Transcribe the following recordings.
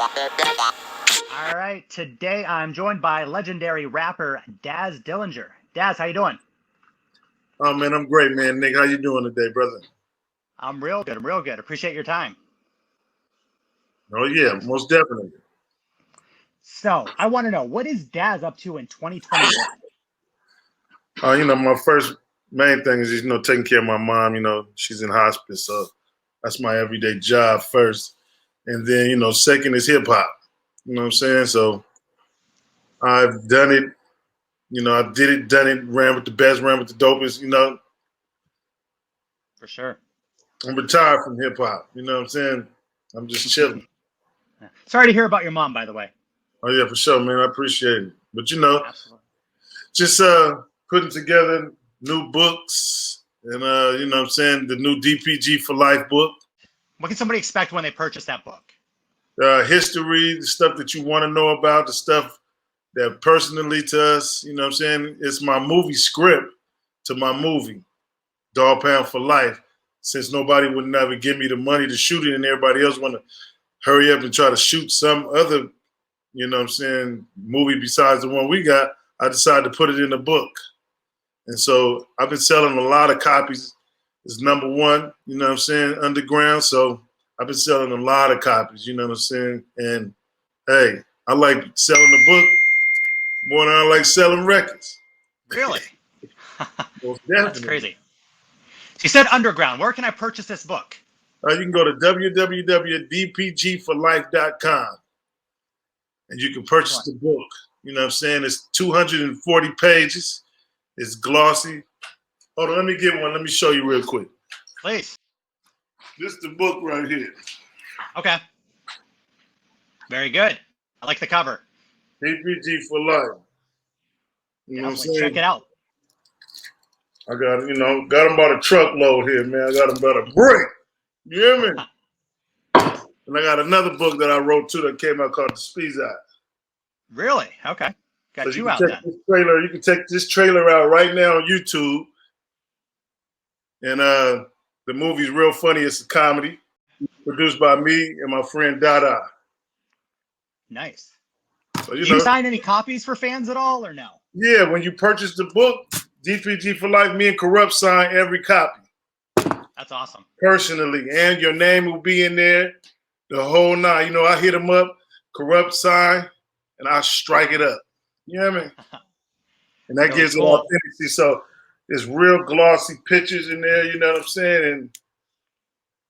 All right, today I'm joined by legendary rapper Daz Dillinger. Daz, how you doing? Oh man, I'm great, man. Nick, how you doing today, brother? I'm real good. I'm real good. Appreciate your time. Oh yeah, most definitely. So I want to know, what is Daz up to in 2021? My first main thing is taking care of my mom. She's in hospice, so that's my everyday job first, and then second is hip hop. You know what I'm saying? So I've done it. I did it, done it, ran with the best, ran with the dopest. For sure. I'm retired from hip hop. You know what I'm saying? I'm just chilling. Sorry to hear about your mom, by the way. Oh yeah, for sure, man. I appreciate it. But Absolutely. just putting together new books and what I'm saying, the new DPG for Life book. What can somebody expect when they purchase that book? History, the stuff that you want to know about, the stuff that personally to us, you know what I'm saying? It's my movie script to my movie, Dogg Pound for Life. Since nobody would never give me the money to shoot it and everybody else want to hurry up and try to shoot some other, movie besides the one we got, I decided to put it in a book. And so I've been selling a lot of copies. It's number one, underground. So I've been selling a lot of copies, you know what I'm saying? And hey, I like selling the book more than I like selling records. Really? That's crazy. So you said underground. Where can I purchase this book? You can go to www.dpgforlife.com and you can purchase the book. You know what I'm saying? It's 240 pages. It's glossy. Hold on, let me get one. Let me show you real quick. Please. This is the book right here. Okay. Very good. I like the cover. DPG for Life. You know what I'm saying? Check it out. I got them about a truckload here, man. I got them about a brick. You hear me? And I got another book that I wrote too that came out called The Speed's Eye. Really? Okay. Got so you out then. You can take this trailer out right now on YouTube. And the movie's real funny. It's a comedy. Produced by me and my friend Dada. Nice. So, Do you sign any copies for fans at all or no? Yeah, when you purchase the book, DPG for Life, me and Kurupt sign every copy. That's awesome. Personally, and your name will be in there, the whole nine. I hit them up, Kurupt sign, and I strike it up. You know what I mean? And that gives it authenticity. So there's real glossy pictures in there, you know what I'm saying? And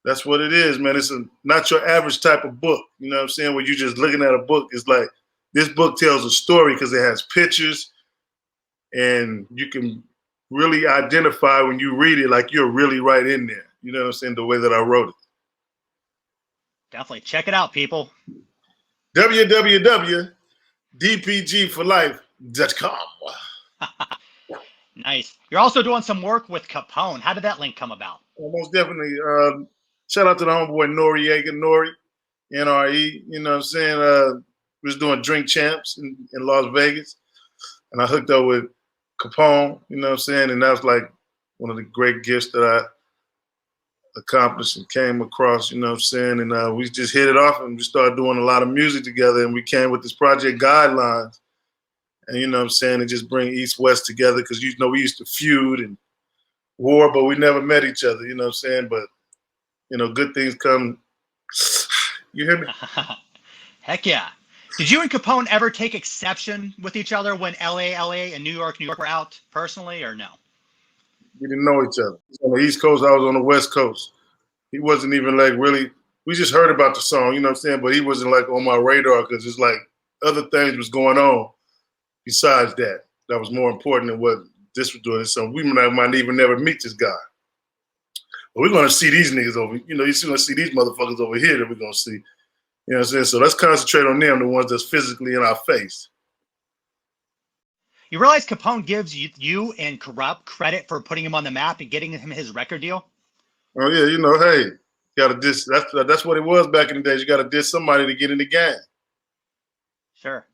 that's what it is, man. It's not your average type of book, you know what I'm saying? Where you're just looking at a book. It's like this book tells a story because it has pictures and you can really identify when you read it like you're really right in there. You know what I'm saying? The way that I wrote it. Definitely. Check it out, people. www.dpgforlife.com. Nice. You're also doing some work with Capone. How did that link come about? Most definitely. Shout out to the homeboy Nori, NRE. You know what I'm saying? We was doing Drink Champs in Las Vegas. And I hooked up with Capone, you know what I'm saying? And that was like one of the great gifts that I accomplished and came across, you know what I'm saying? And we just hit it off and we started doing a lot of music together. And we came with this project Guidelines. And you know what I'm saying? And just bring East West together because, we used to feud and war, but we never met each other, you know what I'm saying? But, good things come. You hear me? Heck yeah. Did you and Capone ever take exception with each other when LA, and New York were out personally or no? We didn't know each other. He's on the East Coast, I was on the West Coast. He wasn't even like really, we just heard about the song, you know what I'm saying? But he wasn't like on my radar because it's like other things was going on besides that. That was more important than what this was doing. So we might even never meet this guy. But we're going to see these niggas over, you're going to see these motherfuckers over here that we're going to see. You know what I'm saying? So let's concentrate on them, the ones that's physically in our face. You realize Capone gives you and Kurupt credit for putting him on the map and getting him his record deal? Oh, yeah, hey, you got to diss. That's what it was back in the days. You got to diss somebody to get in the game. Sure.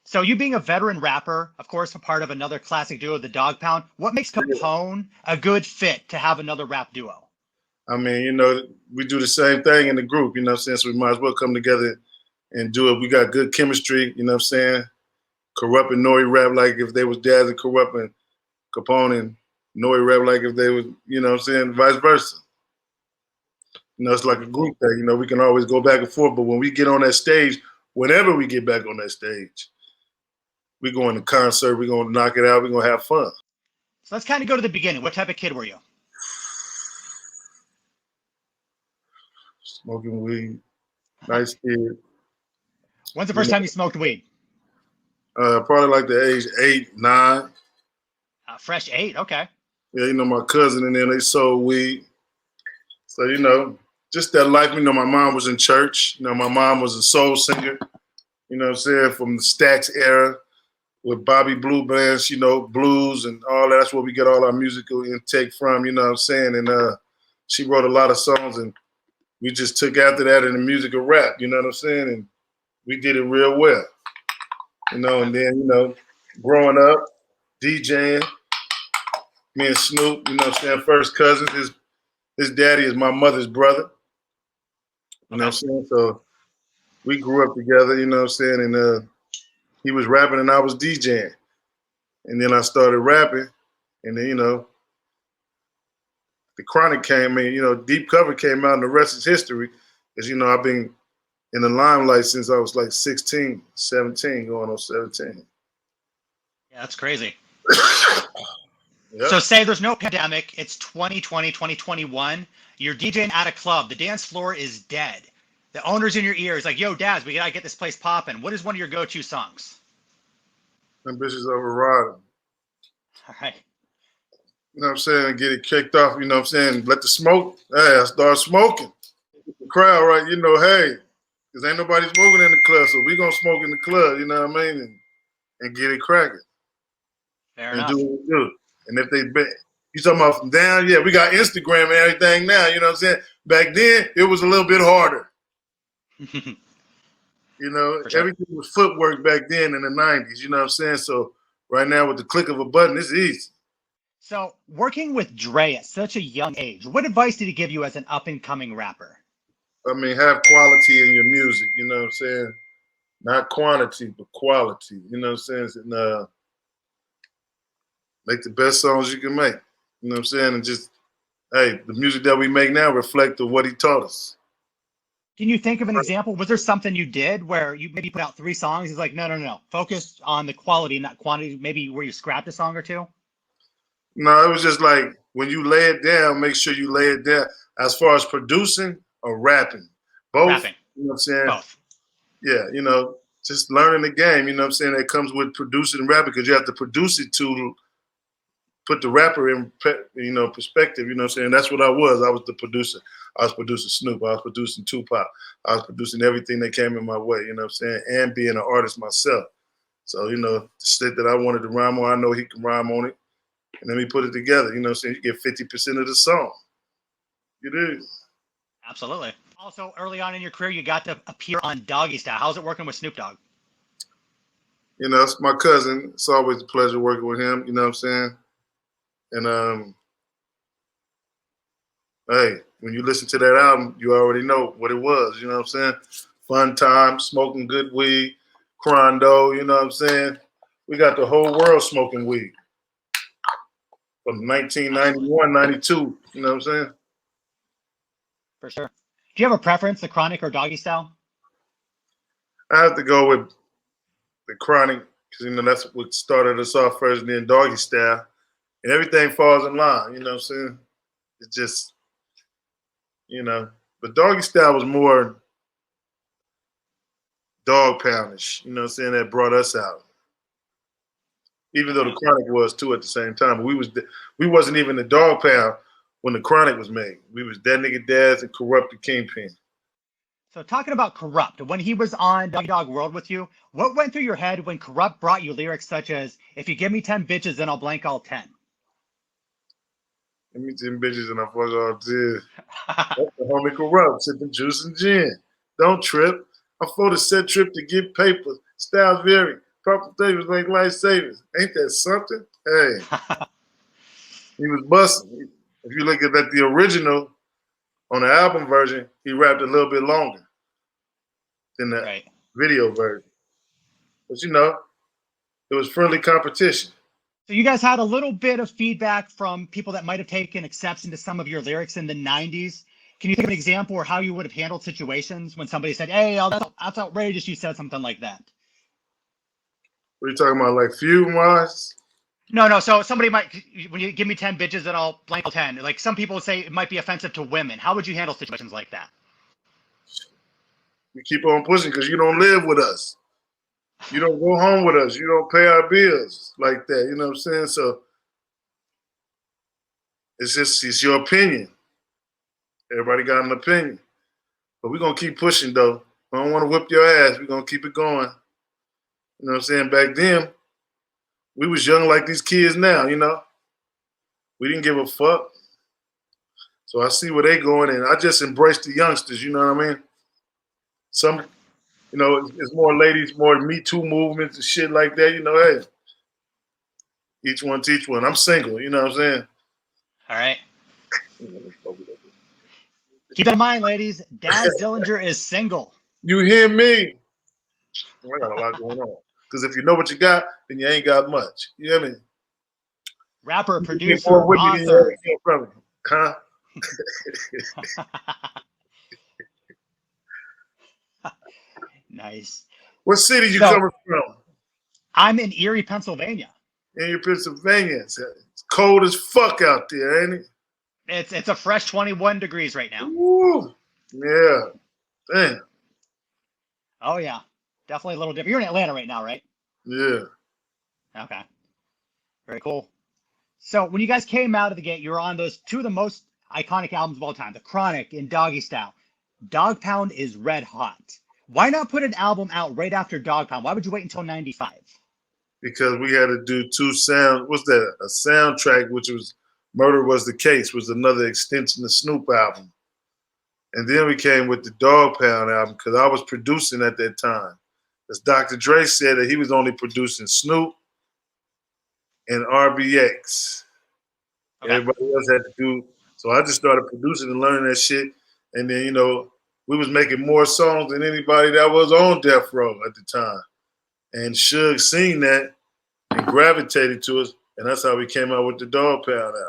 So you being a veteran rapper, of course, a part of another classic duo, the Dogg Pound, what makes Capone a good fit to have another rap duo? I mean, we do the same thing in the group, you know what I'm saying? So we might as well come together and do it. We got good chemistry, you know what I'm saying? Kurupt and Nori rap like if they was Daz and Kurupt, and Capone and Nori rap like if they was, you know what I'm saying, vice versa. You know, it's like a group thing. You know, we can always go back and forth, but when we get on that stage, whenever we get back on that stage, we going to concert, we're going to knock it out, we're going to have fun. So let's kind of go to the beginning. What type of kid were you? Smoking weed, nice kid. When's the first time you smoked weed? Probably like the age 8, 9. Fresh 8, okay. Yeah, you know, my cousin and them, they sold weed. So, you know, just that life. You know, my mom was in church. You know, my mom was a soul singer, you know what I'm saying, from the Stax era with Bobby Blue bands, you know, blues and all that. That's where we get all our musical intake from, you know what I'm saying? And she wrote a lot of songs, and we just took after that in the music of rap, you know what I'm saying? And we did it real well, you know. And then, you know, growing up, DJing, me and Snoop, you know what I'm saying, first cousins. His daddy is my mother's brother. You know what I'm saying? So we grew up together, you know what I'm saying? And he was rapping and I was DJing. And then I started rapping. And then, you know, the Chronic came in, you know, Deep Cover came out, and the rest is history. As you know, I've been in the limelight since I was like 16, 17, going on 17. Yeah, that's crazy. Yep. So say there's no pandemic, it's 2020, 2021, you're DJing at a club, the dance floor is dead. The owner's in your ear, is like, yo, Daz, we gotta get this place popping. What is one of your go-to songs? Them bitches overriding. All right. You know what I'm saying? Get it kicked off, you know what I'm saying? Let the smoke, hey, I start smoking. The crowd, right, you know, hey, because ain't nobody smoking in the club, so we gonna smoke in the club, you know what I mean? And get it cracking. Fair and enough. do what we do. And if they bet, you talking about from down, yeah, we got Instagram and everything now, you know what I'm saying? Back then, it was a little bit harder. You know, For sure. everything was footwork back then in the 90s, you know what I'm saying? So right now, with the click of a button, it's easy. So working with Dre at such a young age, what advice did he give you as an up-and-coming rapper? I mean, have quality in your music, you know what I'm saying? Not quantity, but quality, you know what I'm saying? And make the best songs you can make, you know what I'm saying? And just, hey, the music that we make now reflect of what he taught us. Can you think of an example? Was there something you did where you maybe put out 3 songs? He's like, no. Focus on the quality, not quantity. Maybe where you scrapped a song or 2? No, it was just like when you lay it down, make sure you lay it down. As far as producing or rapping, both. Rapping. You know what I'm saying? Both. Yeah, you know, just learning the game. You know what I'm saying? That comes with producing and rapping, because you have to produce it to put the rapper in, you know, perspective. You know what I'm saying? That's what I was. I was the producer. I was producing Snoop. I was producing Tupac. I was producing everything that came in my way. You know what I'm saying? And being an artist myself. So, you know, the shit that I wanted to rhyme on, I know he can rhyme on it. And then we put it together. You know what I'm saying? You get 50% of the song. You do. Absolutely. Also, early on in your career, you got to appear on Doggy Style. How's it working with Snoop Dogg? You know, it's my cousin. It's always a pleasure working with him. You know what I'm saying? And hey, when you listen to that album, you already know what it was. You know what I'm saying? Fun time, smoking good weed, Crondo. You know what I'm saying? We got the whole world smoking weed from 1991, 92. You know what I'm saying? For sure. Do you have a preference, the Chronic or Doggy Style? I have to go with the Chronic, because, you know, that's what started us off first, and then Doggy Style. And everything falls in line, you know what I'm saying? It's just, you know, but Doggy Style was more Dogg Poundish, you know what I'm saying? That brought us out. Even though the Chronic was too at the same time. We wasn't even the Dogg Pound when the Chronic was made. We was that nigga Daz and Kurupt the Kingpin. So talking about Kurupt, when he was on Doggy Dogg World with you, what went through your head when Kurupt brought you lyrics such as, if you give me 10 bitches, then I'll blank all 10? Give me 10 bitches and I fuck all 10. That's the homie Kurupt, sipping juice and gin. Don't trip. I'm for the set trip to get paper. Styles vary. Proper things like lifesavers. Ain't that something? Hey. He was busting. If you look at that, the original on the album version, he rapped a little bit longer than that. Right. video version. But you know, it was friendly competition. So you guys had a little bit of feedback from people that might have taken exception to some of your lyrics in the 90s. Can you think of an example or how you would have handled situations when somebody said, hey, oh, that's outrageous, you said something like that? What are you talking about, like feud-wise? No. So somebody might, when you give me 10 bitches, then I'll blank 10. Like some people would say it might be offensive to women. How would you handle situations like that? You keep on pushing because you don't live with us. You don't go home with us. You don't pay our bills like that. You know what I'm saying? So it's your opinion. Everybody got an opinion. But we're going to keep pushing, though. I don't want to whip your ass. We're going to keep it going. You know what I'm saying? Back then, we was young like these kids now, you know? We didn't give a fuck. So I see where they going, and I just embrace the youngsters, you know what I mean? Some, you know, it's more ladies, more Me Too movements and shit like that, you know, hey. Each one teach one. I'm single, you know what I'm saying? All right. Keep that in mind, ladies. Daz Dillinger is single. You hear me? I got a lot going on. Because if you know what you got, then you ain't got much. You hear me? Rapper, producer, author. Huh? Nice. What city you coming from? I'm in Erie, Pennsylvania. In Pennsylvania. It's cold as fuck out there, ain't it? It's a fresh 21 degrees right now. Ooh. Yeah. Damn. Oh, yeah. Definitely a little different. You're in Atlanta right now, right? Yeah. Okay. Very cool. So when you guys came out of the gate, you were on those two of the most iconic albums of all time, The Chronic and Doggy Style. Dogg Pound is red hot. Why not put an album out right after Dogg Pound? Why would you wait until 95? Because we had to do two sound. What's that? A soundtrack, which was Murder Was the Case, was another extension of Snoop album. And then we came with the Dogg Pound album because I was producing at that time. As Dr. Dre said that he was only producing Snoop and RBX. Okay. Everybody else had to do. So I just started producing and learning that shit. And then, you know, we was making more songs than anybody that was on Death Row at the time. And Suge seen that and gravitated to us. And that's how we came out with the Dogg Pound album.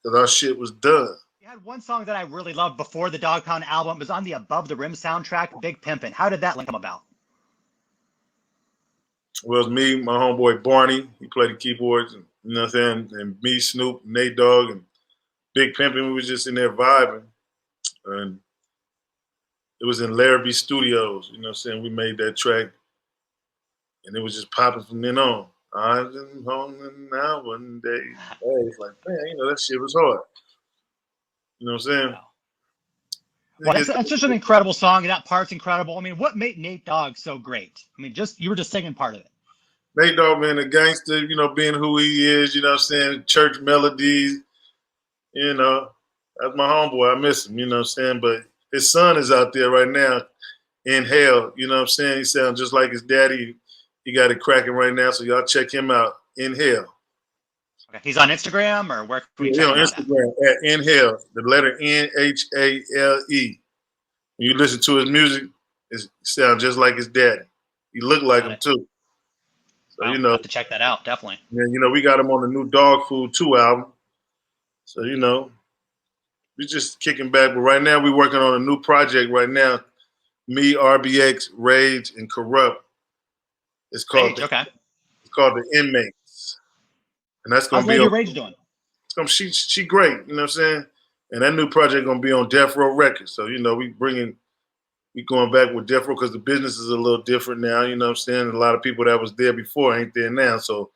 Because our shit was done. You had one song that I really loved before the Dogg Pound album. It was on the Above the Rim soundtrack, Big Pimpin'. How did that link come about? Well, it was me, my homeboy Barney. He played the keyboards, and, you know what I'm saying? And me, Snoop, Nate Dogg, and Big Pimpin'. We was just in there vibing. And it was in Larrabee Studios. You know what I'm saying? We made that track. And it was just popping from then on. I've been home now one day. Hey, it's like, man, you know, that shit was hard. You know what I'm saying? Wow. Well, that's just an incredible song. That part's incredible. I mean, what made Nate Dogg so great? I mean, you were just singing part of it. Nate Dogg being a gangster, you know, being who he is, you know what I'm saying? Church melodies, you know. That's my homeboy. I miss him, you know what I'm saying? But his son is out there right now in hell, you know what I'm saying? He sounds just like his daddy. He got it cracking right now, so y'all check him out. In hell. Okay. He's on Instagram, or where can we check him on Instagram at Inhale, the letter Nhale. When you listen to his music, it sounds just like his daddy. He looked like him too. So wow, you know, have to check that out, definitely. Yeah, you know, we got him on the new Dog Food 2 album. So you know, we just kicking back. But right now, we're working on a new project. Right now, me, RBX, Rage, and Kurupt. It's called the Inmates, and that's gonna How's Lady Rage doing? She great, you know what I'm saying? And that new project gonna be on Death Row Records. So you know we going back with Death Row because the business is a little different now. You know what I'm saying? A lot of people that was there before ain't there now. So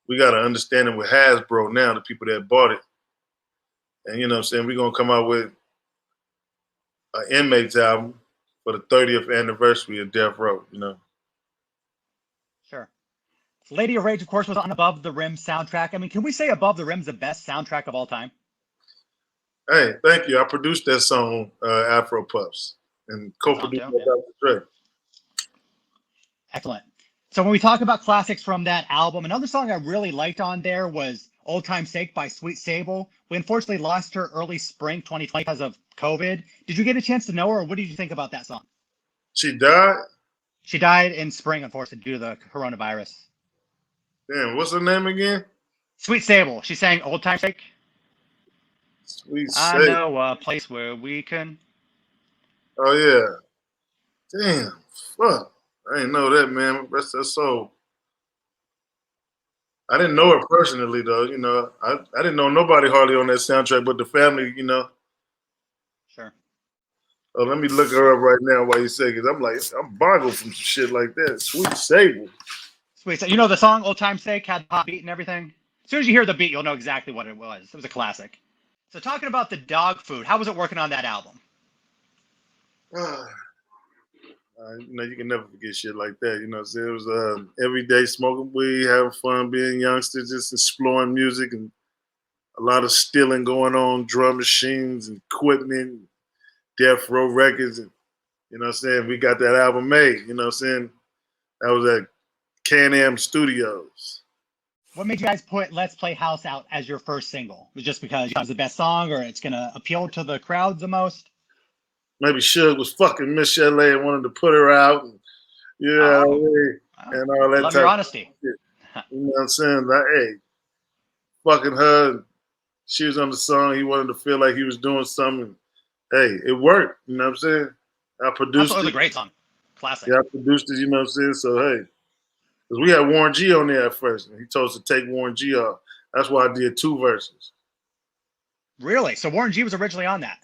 we got to understand it with Hasbro now, the people that bought it. And you know what I'm saying? We're gonna come out with an Inmates album for the 30th anniversary of Death Row. You know. Sure. Lady of Rage, of course, was on Above the Rim soundtrack. I mean, can we say Above the Rim's the best soundtrack of all time? Hey, thank you. I produced that song, Afro Puffs, and co-produced by Dr. Dre. Excellent. So when we talk about classics from that album, another song I really liked on there was Old Time Sake by Sweet Sable. We unfortunately lost her early spring 2020 because of COVID. Did you get a chance to know her, or what did you think about that song? She died? She died in spring, unfortunately, due to the coronavirus. Damn, what's her name again? Sweet Sable. She sang Old Time Sake. Sweet I Sake. know a place where we can. Oh yeah. Damn. Fuck. I didn't know that, man. Rest her soul. I didn't know her personally though. You know, I didn't know nobody hardly on that soundtrack, but the family. You know. Sure. Oh, let me look her up right now while you say, because I'm boggled from some shit like that. Sweet Sable. Sweet. So you know the song Old Time Sake had the pop beat and everything? As soon as you hear the beat, you'll know exactly what it was. It was a classic. So talking about the dog food, how was it working on that album? You know, you can never forget shit like that. You know, so it was every day smoking weed, having fun, being youngsters, just exploring music, and a lot of stealing going on, drum machines and equipment, Death Row Records, and you know what I'm saying? We got that album made, you know what I'm saying? That was at Can-Am Studios. What made you guys put Let's Play House out as your first single? Was it just because it was the best song or it's going to appeal to the crowds the most? Maybe Suge was fucking Miss LA and wanted to put her out. And, and all that Love type your honesty. of shit. You know what I'm saying? Like, hey, fucking her. She was on the song. He wanted to feel like he was doing something. Hey, it worked. You know what I'm saying? I produced Absolutely it. Great song. Classic. Yeah, I produced it. You know what I'm saying? So, hey. Because we had Warren G on there at first. And he told us to take Warren G off. That's why I did 2 verses. Really? So Warren G was originally on that?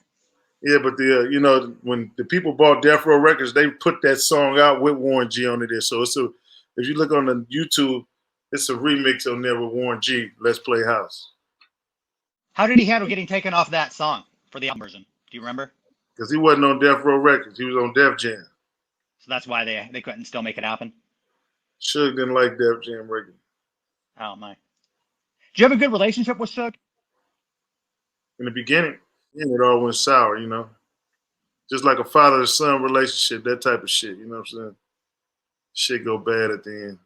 Yeah, but you know, when the people bought Death Row Records, they put that song out with Warren G on it there. So if you look on the YouTube, it's a remix on there with Warren G, Let's Play House. How did he handle getting taken off that song for the album version? Do you remember? Because he wasn't on Death Row Records. He was on Def Jam. So that's why they couldn't still make it happen? Suge didn't like Def Jam Records. Oh, my. Do you have a good relationship with Suge? In the beginning, it all went sour, you know. Just like a father-son relationship, that type of shit, you know what I'm saying? Shit go bad at the end.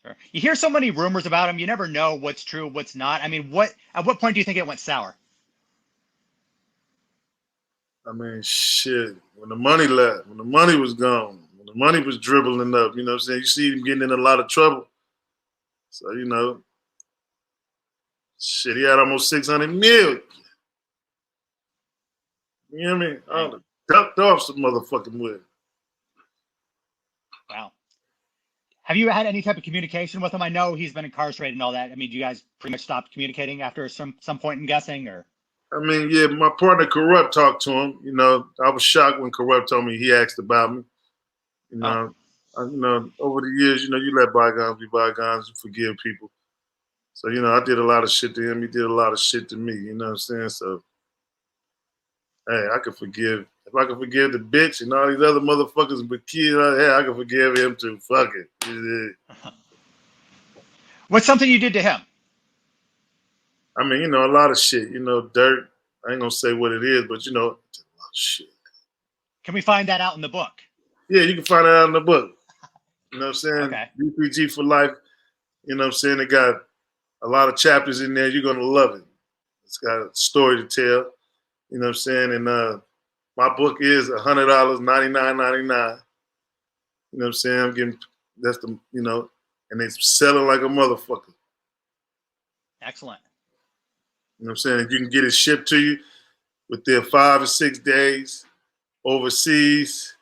Sure. You hear so many rumors about him, you never know what's true, what's not. I mean, at what point do you think it went sour? I mean, shit. When the money left, when the money was gone, when the money was dribbling up, you know what I'm saying? You see him getting in a lot of trouble. So, you know, shit, he had almost 600 million. You know what I mean? I would have ducked off some motherfucking with. Wow. Have you had any type of communication with him? I know he's been incarcerated and all that. I mean, do you guys pretty much stop communicating after some point in guessing, or? I mean, yeah, my partner Kurupt talked to him. You know, I was shocked when Kurupt told me he asked about me. You know, over the years, you know, you let bygones be bygones and forgive people. So, you know, I did a lot of shit to him. He did a lot of shit to me. You know what I'm saying? So, hey, I could forgive. If I could forgive the bitch and all these other motherfuckers but kids, hey, I could forgive him too. Fuck it. Yeah. What's something you did to him? I mean, you know, a lot of shit. You know, dirt. I ain't gonna say what it is, but you know, a lot of shit. Can we find that out in the book? Yeah, you can find it out in the book. You know what I'm saying? Okay. UPG for life. You know what I'm saying? It got a lot of chapters in there. You're gonna love it. It's got a story to tell. You know what I'm saying? And my book is $100, $99.99. You know what I'm saying? I'm getting that's the and it's selling like a motherfucker. Excellent. You know what I'm saying? You can get it shipped to you within 5 or 6 days. Overseas,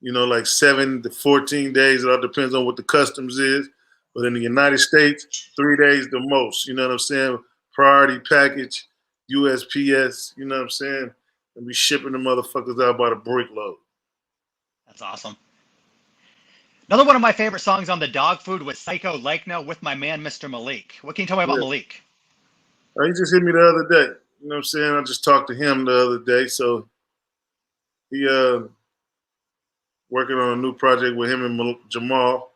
you know, like 7 to 14 days. It all depends on what the customs is. But in the United States, 3 days the most. You know what I'm saying? Priority package, USPS. You know what I'm saying? And we shipping the motherfuckers out by the brickload. That's awesome. Another one of my favorite songs on the dog food was Psycho Like with my man, Mr. Malik. What can you tell me about Malik? He just hit me the other day. You know what I'm saying? I just talked to him the other day. So he working on a new project with him and Malik Jamal.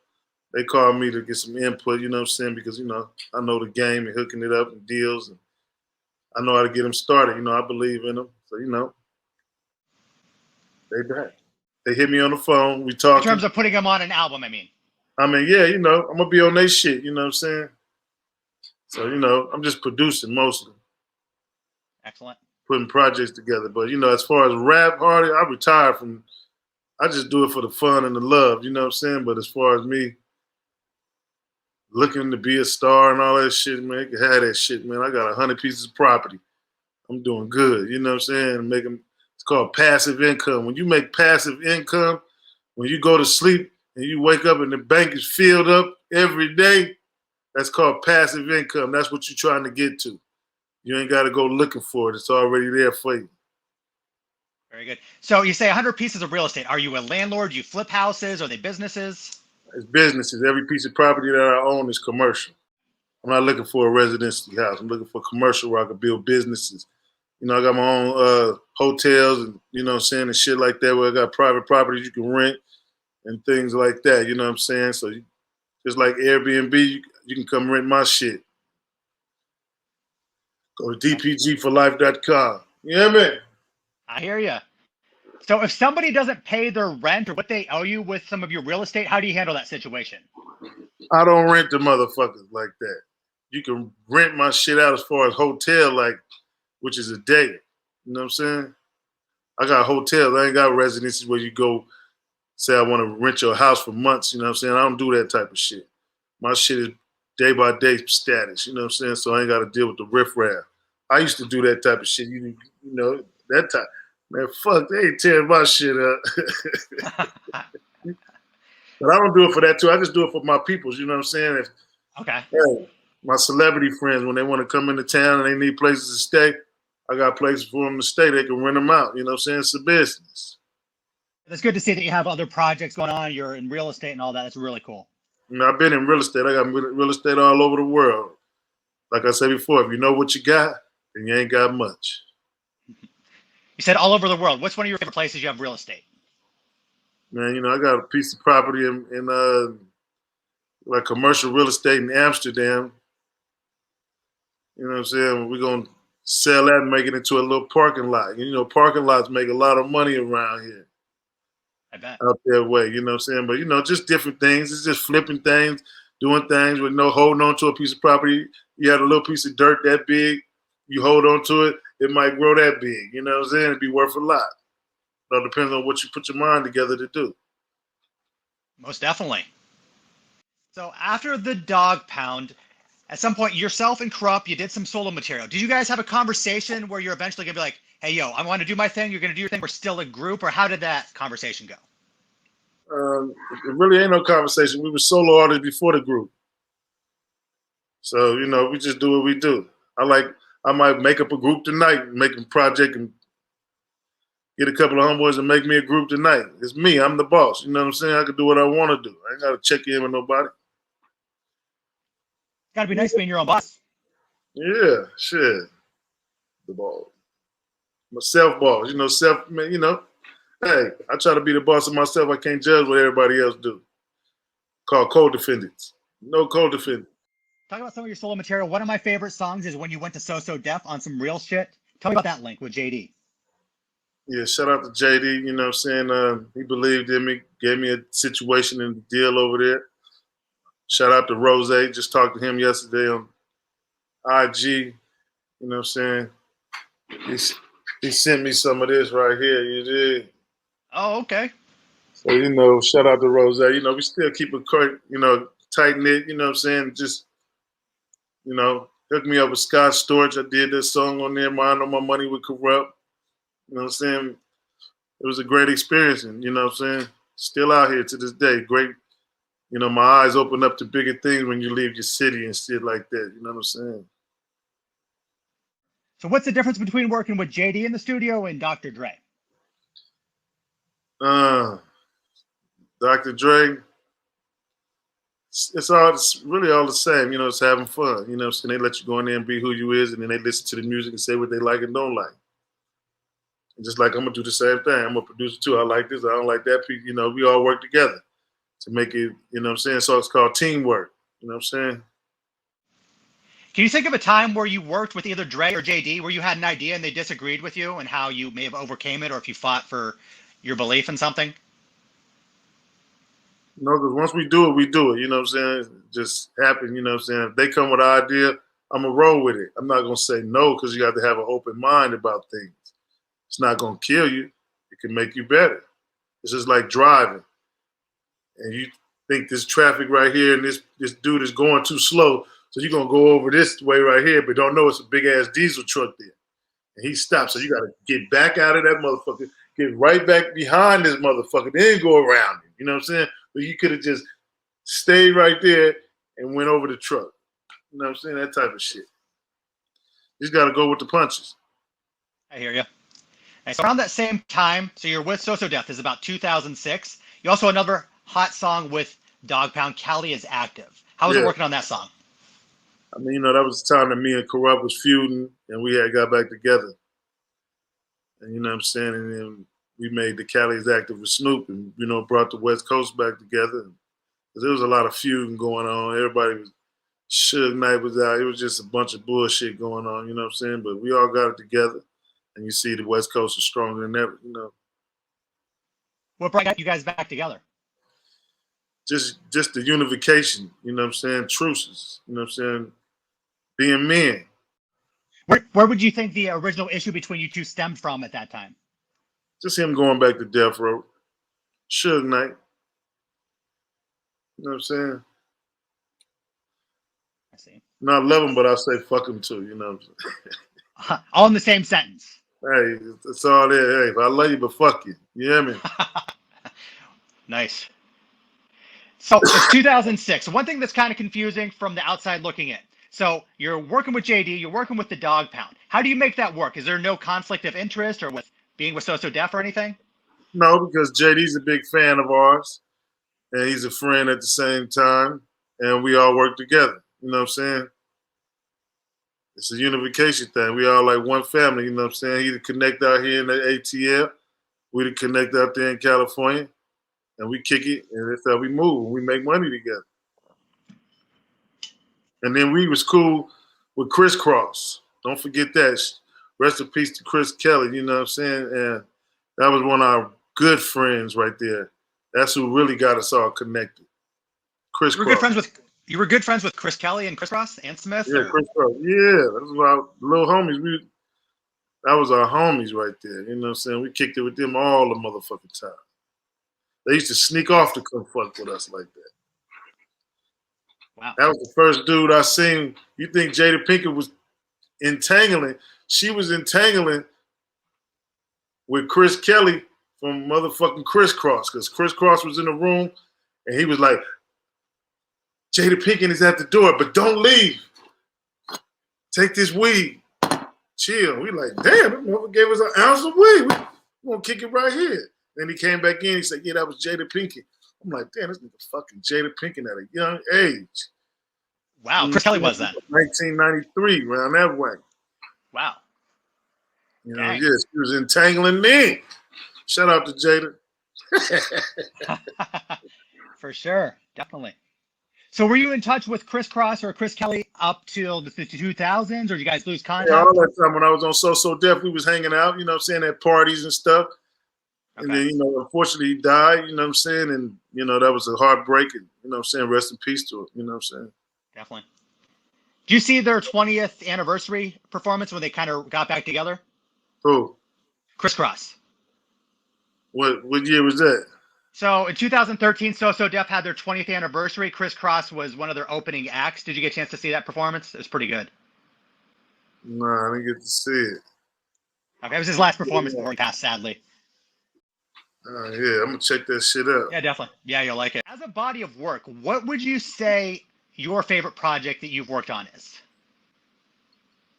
They called me to get some input, you know what I'm saying? Because, you know, I know the game and hooking it up and deals. And I know how to get them started. You know, I believe in them. So, you know, they back. They hit me on the phone. We talking. In terms of putting them on an album, I mean. Yeah, you know, I'm going to be on their shit, you know what I'm saying? So, you know, I'm just producing mostly. Excellent. Putting projects together. But, you know, as far as rap, I retired from I just do it for the fun and the love, you know what I'm saying? But as far as me looking to be a star and all that shit, man, you can have that shit, man. I got 100 pieces of property. I'm doing good, you know what I'm saying? It's called passive income. When you make passive income, when you go to sleep and you wake up and the bank is filled up every day, that's called passive income. That's what you're trying to get to. You ain't got to go looking for it. It's already there for you. Very good. So you say 100 pieces of real estate. Are you a landlord? Do you flip houses? Are they businesses? It's businesses. Every piece of property that I own is commercial. I'm not looking for a residency house. I'm looking for commercial where I can build businesses. You know, I got my own hotels and, you know what I'm saying, and shit like that, where I got private properties you can rent and things like that, you know what I'm saying? So just like Airbnb, you can come rent my shit. Go to dpgforlife.com. You hear me? I hear you. So if somebody doesn't pay their rent or what they owe you with some of your real estate, how do you handle that situation? I don't rent the motherfuckers like that. You can rent my shit out as far as hotel, like, which is a day. You know what I'm saying? I got hotels. I ain't got residencies where you go say I want to rent your house for months. You know what I'm saying? I don't do that type of shit. My shit is day by day status. You know what I'm saying? So I ain't got to deal with the riffraff. I used to do that type of shit. You know, that type. Man, fuck, they ain't tearing my shit up. But I don't do it for that too. I just do it for my peoples. You know what I'm saying? Okay. Hey, my celebrity friends, when they want to come into town and they need places to stay, I got places for them to stay. They can rent them out. You know what I'm saying? It's a business. It's good to see that you have other projects going on. You're in real estate and all that. That's really cool. You know, I've been in real estate. I got real estate all over the world. Like I said before, if you know what you got, then you ain't got much. You said all over the world. What's one of your favorite places you have real estate? Man, you know, I got a piece of property in like commercial real estate in Amsterdam. You know what I'm saying? We're going to sell that and make it into a little parking lot. You know, parking lots make a lot of money around here. I bet. Out that way, you know what I'm saying? But, you know, just different things. It's just flipping things, doing things with no holding on to a piece of property. You had a little piece of dirt that big, you hold on to it, it might grow that big. You know what I'm saying? It'd be worth a lot. So it depends on what you put your mind together to do. Most definitely. So after the Dogg Pound, at some point, yourself and Kurupt, you did some solo material. Did you guys have a conversation where you're eventually going to be like, hey, yo, I want to do my thing. You're going to do your thing. We're still a group. Or how did that conversation go? It really ain't no conversation. We were solo artists before the group. So, you know, we just do what we do. I might make up a group tonight, make a project and get a couple of homeboys and make me a group tonight. It's me. I'm the boss. You know what I'm saying? I can do what I want to do. I ain't got to check in with nobody. Got to be nice being your own boss. Yeah, shit. The boss. My self-boss. You know, man, you know. Hey, I try to be the boss of myself. I can't judge what everybody else do. Called co-defendants. No co-defendants. Talk about some of your solo material. One of my favorite songs is when you went to So Def on some real shit. Tell me about that link with JD. Yeah, shout out to JD. You know what I'm saying? He believed in me, gave me a situation and deal over there. Shout out to Rose. Just talked to him yesterday on IG. You know what I'm saying? He sent me some of this right here. You did. Oh, okay. So, you know, shout out to Rose. You know, we still keep it, you know, tight knit. You know what I'm saying? Just, you know, hooked me up with Scott Storch. I did this song on there, Mind on My Money with Kurupt. You know what I'm saying? It was a great experience. And, you know what I'm saying? Still out here to this day. Great. You know, my eyes open up to bigger things when you leave your city and shit like that. You know what I'm saying? So what's the difference between working with JD in the studio and Dr. Dre? Dr. Dre, it's really all the same. You know, it's having fun. You know what I'm saying? They let you go in there and be who you is, and then they listen to the music and say what they like and don't like. And just like I'm going to do the same thing. I'm a producer too. I like this. I don't like that piece. You know, we all work together to make it, you know what I'm saying? So it's called teamwork. You know what I'm saying? Can you think of a time where you worked with either Dre or JD where you had an idea and they disagreed with you and how you may have overcame it or if you fought for your belief in something? You know, because once we do it, we do it. You know what I'm saying? It just happen. You know what I'm saying? If they come with an idea, I'm going to roll with it. I'm not going to say no because you got to have an open mind about things. It's not going to kill you. It can make you better. It's just like driving. And you think this traffic right here and this dude is going too slow, so you're going to go over this way right here, but don't know it's a big-ass diesel truck there. And he stops, so you got to get back out of that motherfucker, get right back behind this motherfucker, then go around him. You know what I'm saying? But you could have just stayed right there and went over the truck. You know what I'm saying? That type of shit. You just got to go with the punches. I hear you. And so around that same time, so you're with So Def, is about 2006. You also another hot song with Dogg Pound, Cali is Active. How was it working on that song? I mean, you know, that was the time that me and Kurupt was feuding, and we had got back together. And you know what I'm saying? And then we made the Cali is Active with Snoop, and you know, brought the West Coast back together. Because there was a lot of feuding going on. Everybody was, Suge Knight was out. It was just a bunch of bullshit going on. You know what I'm saying? But we all got it together, and you see the West Coast is stronger than ever. You know. What brought you guys back together? Just the unification. You know what I'm saying? Truces. You know what I'm saying? Being men. Where would you think the original issue between you two stemmed from at that time? Just him going back to death row. Suge Knight. You know what I'm saying? I see. No, I love him, but I say fuck him too. You know what I'm saying? All in the same sentence. Hey, it's all there. Hey, I love you, but fuck you. You hear me? Nice. So it's 2006. One thing that's kind of confusing from the outside looking in. So you're working with JD, you're working with the Dogg Pound. How do you make that work? Is there no conflict of interest or with being with So Def or anything? No, because JD's a big fan of ours, and he's a friend at the same time, and we all work together. You know what I'm saying? It's a unification thing. We all like one family. You know what I'm saying? He to connect out here in the ATL, we to connect out there in California, and we kick it, and that's how we move. We make money together. And then we was cool with Kris Kross. Don't forget that. Rest in peace to Chris Kelly, you know what I'm saying? And that was one of our good friends right there. That's who really got us all connected. Kris Kross. You were good friends with Chris Kelly and Kris Kross and Smith? Yeah, Kris Kross. Yeah, that was our little homies. That was our homies right there. You know what I'm saying? We kicked it with them all the motherfucking time. They used to sneak off to come fuck with us like that. Wow. That was the first dude I seen. You think Jada Pinkett was entangling? She was entangling with Chris Kelly from motherfucking Kris Kross, because Kris Kross was in the room and he was like, Jada Pinkett is at the door, but don't leave. Take this weed. Chill. We like, damn, that mother gave us an ounce of weed. We're going to kick it right here. Then he came back in. He said, yeah, that was Jada Pinkett. I'm like, damn, this nigga fucking Jada Pinkett at a young age. Wow, Chris Kelly was that. 1993, around that way. Wow. You know, yes, he was entangling then. Shout out to Jada. For sure, definitely. So were you in touch with Kris Kross or Chris Kelly up till the 2000s, or did you guys lose contact? Yeah, all that time when I was on So Def, we was hanging out, you know what I'm saying, at parties and stuff. Okay. And then, you know, unfortunately he died, you know what I'm saying? And, you know, that was a heartbreak. And, you know what I'm saying? Rest in peace to it, you know what I'm saying? Definitely. Do you see their 20th anniversary performance when they kind of got back together? Who? Kris Kross. What year was that? So in 2013, So Def had their 20th anniversary. Kris Kross was one of their opening acts. Did you get a chance to see that performance? It was pretty good. No, I didn't get to see it. Okay, it was his last performance before he passed, sadly. Yeah, I'm going to check that shit out. Yeah, definitely. Yeah, you'll like it. As a body of work, what would you say your favorite project that you've worked on is?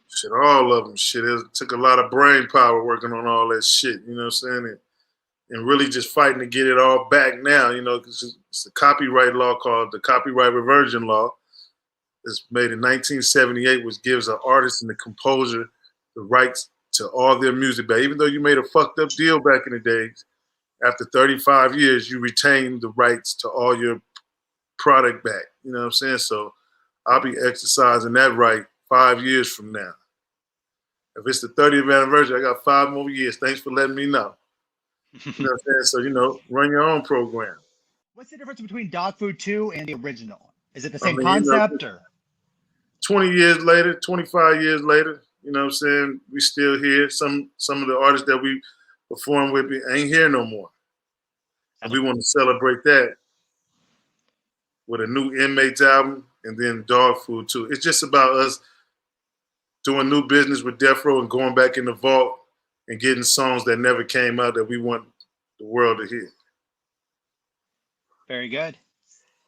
Shit, all of them. Shit, it took a lot of brain power working on all that shit, you know what I'm saying? And really just fighting to get it all back now, you know, because it's a copyright law called the Copyright Reversion Law. It's made in 1978, which gives an artist and the composer the rights to all their music back. Even though you made a fucked up deal back in the days, after 35 years, you retain the rights to all your product back. You know what I'm saying? So I'll be exercising that right 5 years from now. If it's the 30th anniversary, I got 5 more years. Thanks for letting me know. You know what I'm saying? So, you know, run your own program. What's the difference between Dog Food 2 and the original? Is it the same concept? You know, 20 years later, 25 years later, you know what I'm saying? We still here. Some of the artists that we perform with ain't here no more. And we want to celebrate that with a new Inmates album and then Dog Food too. It's just about us doing new business with Death Row and going back in the vault and getting songs that never came out that we want the world to hear. Very good.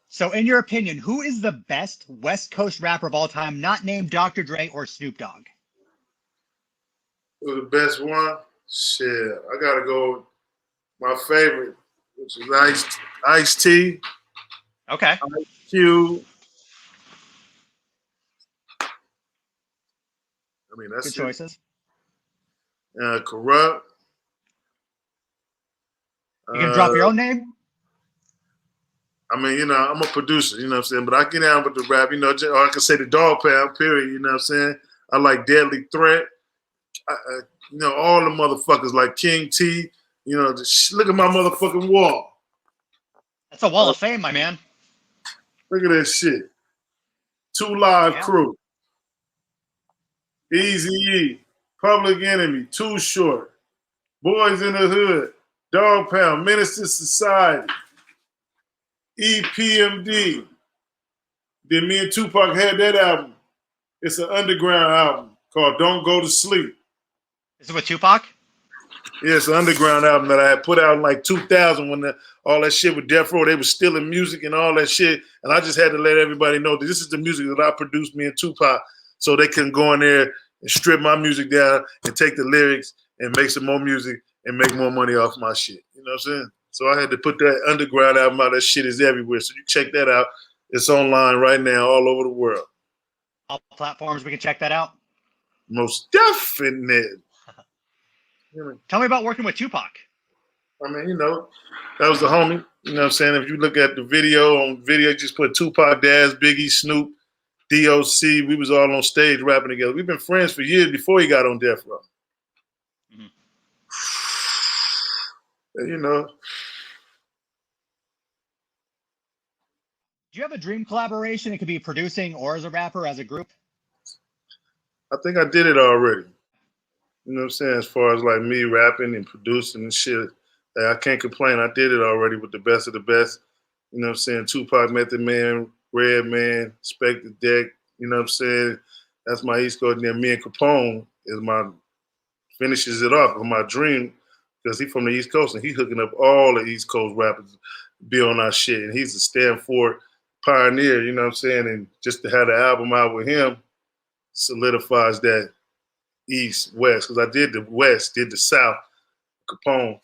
So in your opinion, who is the best West Coast rapper of all time, not named Dr. Dre or Snoop Dogg? Who's the best one? Shit, I gotta go with my favorite, which is Ice-T. Okay. Ice Cube. I mean, that's good choices. Kurupt. You can drop your own name? I mean, you know, I'm a producer, you know what I'm saying? But I get down with the rap, you know, or I can say the Dogg Pound, period, you know what I'm saying? I like Deadly Threat. You know, all the motherfuckers like King T. You know, look at my motherfucking wall. That's a wall of fame, my man. Look at that shit. 2 Live Crew. Eazy-E. Public Enemy. Too Short. Boys in the Hood. Dogg Pound. Menace to Society. EPMD. Then me and Tupac had that album. It's an underground album called Don't Go to Sleep. Is it with Tupac? Yeah, it's an underground album that I had put out in like 2000 when all that shit with Death Row, they were stealing music and all that shit. And I just had to let everybody know that this is the music that I produced, me and Tupac, so they can go in there and strip my music down and take the lyrics and make some more music and make more money off my shit. You know what I'm saying? So I had to put that underground album out. That shit is everywhere. So you check that out. It's online right now all over the world. All platforms, we can check that out? Most definitely. Tell me about working with Tupac. I mean, you know, that was the homie. You know what I'm saying? If you look at the video, just put Tupac, Daz, Biggie, Snoop, DOC. We was all on stage rapping together. We've been friends for years before he got on Death Row. Mm-hmm. And, you know. Do you have a dream collaboration? It could be producing or as a rapper, as a group? I think I did it already. You know what I'm saying? As far as like me rapping and producing and shit, I can't complain. I did it already with the best of the best. You know what I'm saying? Tupac, Method Man, Redman, Spectre Deck. You know what I'm saying? That's my East Coast. And then me and Capone finishes it off with my dream, because he from the East Coast and he hooking up all the East Coast rappers to be on our shit. And he's a Stanford pioneer, you know what I'm saying? And just to have the album out with him solidifies that East, West, because I did the West, did the South, Capone.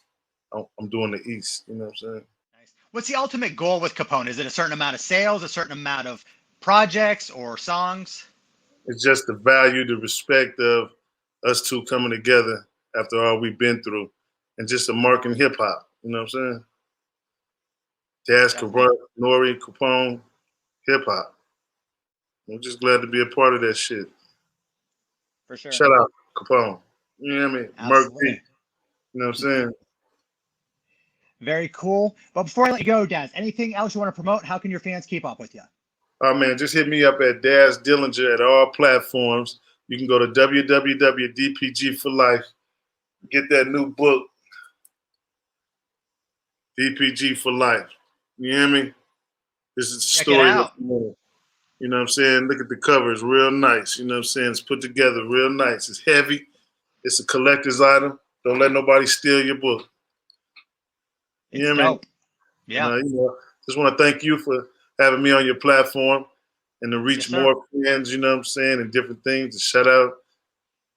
I'm doing the East, you know what I'm saying? Nice. What's the ultimate goal with Capone? Is it a certain amount of sales, a certain amount of projects or songs? It's just the value, the respect of us two coming together after all we've been through, and just a mark in hip hop, you know what I'm saying? Daz, Kurupt, Nori, Capone, hip hop. I'm just glad to be a part of that shit. For sure. Shout out Capone. You know what I mean? Merc B. You know what I'm saying? Very cool. But before I let you go, Daz, anything else you want to promote? How can your fans keep up with you? Oh, man, just hit me up at Daz Dillinger at all platforms. You can go to www.dpg for life. Get that new book, DPG for life. You hear me? This is the story. You know what I'm saying? Look at the cover. It's real nice. You know what I'm saying? It's put together real nice. It's heavy. It's a collector's item. Don't let nobody steal your book. You hear me? Yeah. You know, just want to thank you for having me on your platform and to reach more fans, you know what I'm saying, and different things. And shout out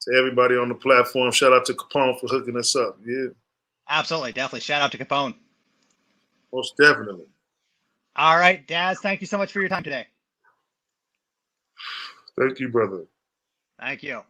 to everybody on the platform. Shout out to Capone for hooking us up. Yeah. Absolutely. Definitely. Shout out to Capone. Most definitely. All right, Daz, thank you so much for your time today. Thank you, brother. Thank you.